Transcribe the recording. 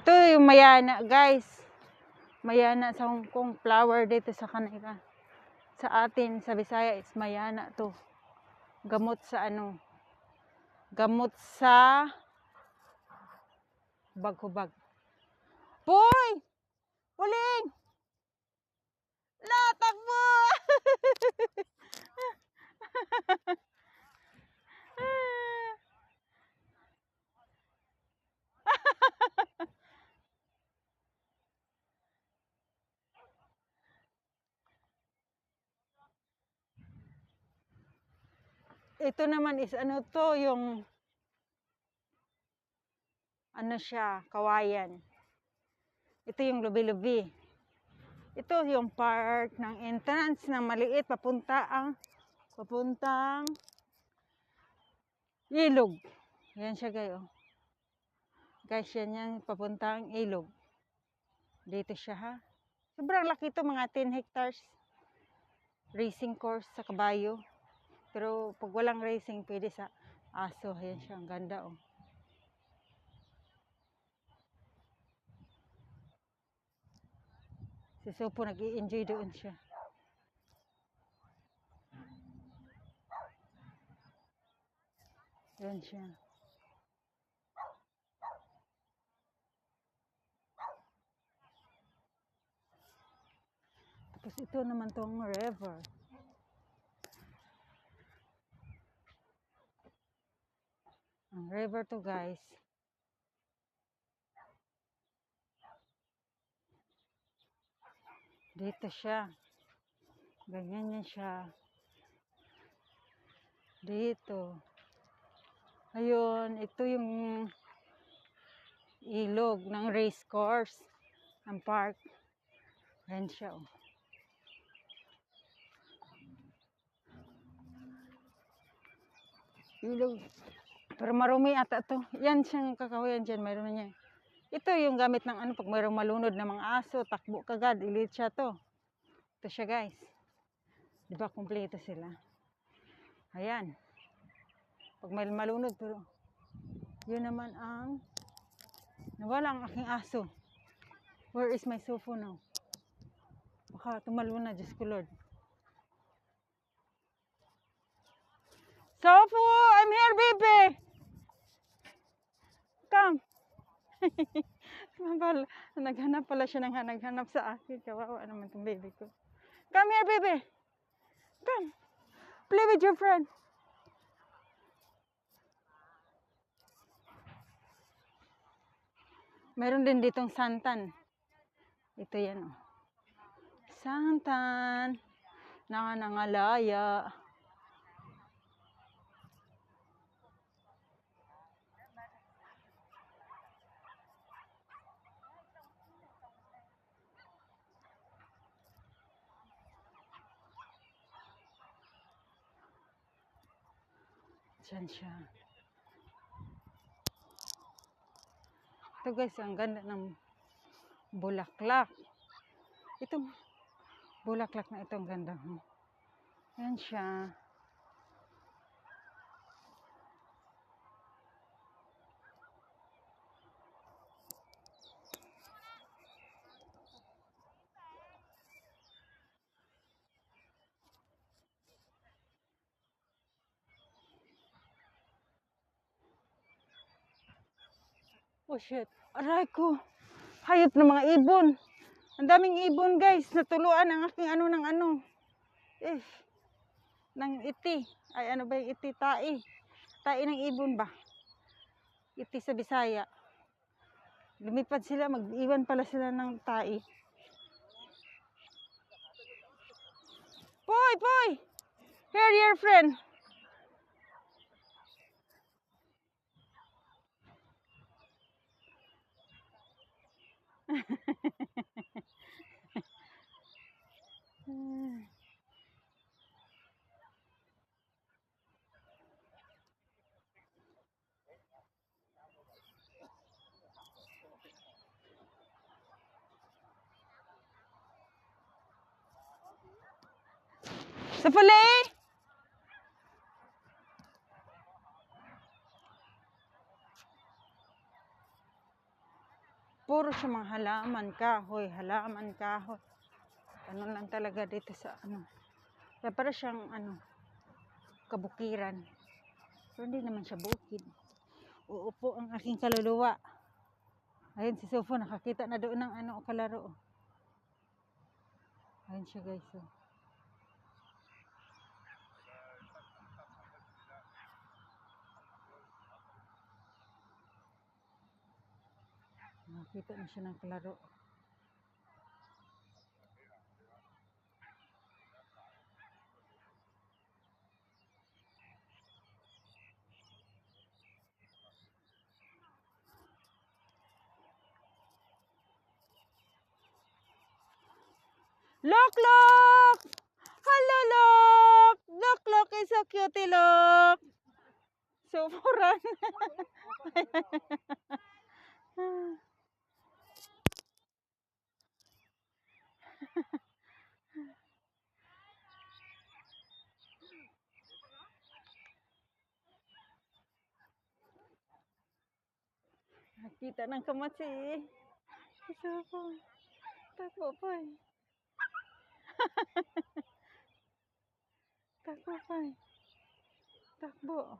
Ito yung mayana, guys. Mayana sa Hong Kong, flower dito sa kanila. Sa atin, sa Bisaya, is mayana to. Gamot sa ano? Gamot sa baghubag. Boy! Uling! Natakbo! Ito naman is ano to, yung ano siya, kawayan. Ito yung lubi-lubi. Ito yung part ng entrance ng maliit papuntang ilog. Yan siya guys. Guys, yan yung papuntang ilog. Dito siya ha. Sobrang laki ito, mga 10 hectares. Racing course sa kabayo. Pero pag walang racing, pwede sa aso. Yan siya, ang ganda oh. Si Sopo nag-i-enjoy doon siya. Yan siya. Tapos ito naman tong river. Ang river to guys. Dito siya. Ganyan yan siya. Dito. Ayun, ito yung ilog ng race course ng park. Yan siya oh. Ilog. Pero marumi ata to. Yan siyang kakahuyan dyan. Mayroon na niya. Ito yung gamit ng ano, pag mayroong malunod na mga aso, takbo kagad, ilit siya to. Ito siya guys. Diba kumpleto sila? Ayan. Pag may malunod, pero yun naman ang nawala ang aking aso. Where is my Sofo now? Baka tumalo na, Diyos ko Lord. Sofo, I'm here, baby! Come! Naghanap pala siya ng naghanap sa akin. Kawawa naman itong baby ko. Come here, baby! Come! Play with your friend. Meron din ditong santan. Ito yan oh. Santan. Nangangalaya. Diyan siya. Ito guys, ang ganda ng bulaklak. Itong bulaklak na ito, ang ganda. Yan siya. Oh shit. Aray ko. Hayop ng mga ibon. Ang daming ibon guys. Natuluan ang aking ano ng ano. Ng iti. Ay ano ba yung iti? Tai. Tai ng ibon ba? Iti sa Bisaya. Lumipad sila. Mag-iwan pala sila ng tai. Poy! Poy! Here your friend. Sa pala Puro siya mga halaman, kahoy, halaman, kahoy. Ano lang talaga dito sa ano. Kaya para siyang ano, kabukiran. Pero hindi naman siya bukid. Uupo ang aking kaluluwa. Ayun si Sofo, nakakita na doon ng ano, kalaro. Ayun siya guys. Oh. Nakakita na siya ng kalaro. Look, look! Hello, look! Look, look is so cute, look! So, run. Nakita ng kamatsi. Isa po. Takbo po eh. Takbo po eh. Takbo.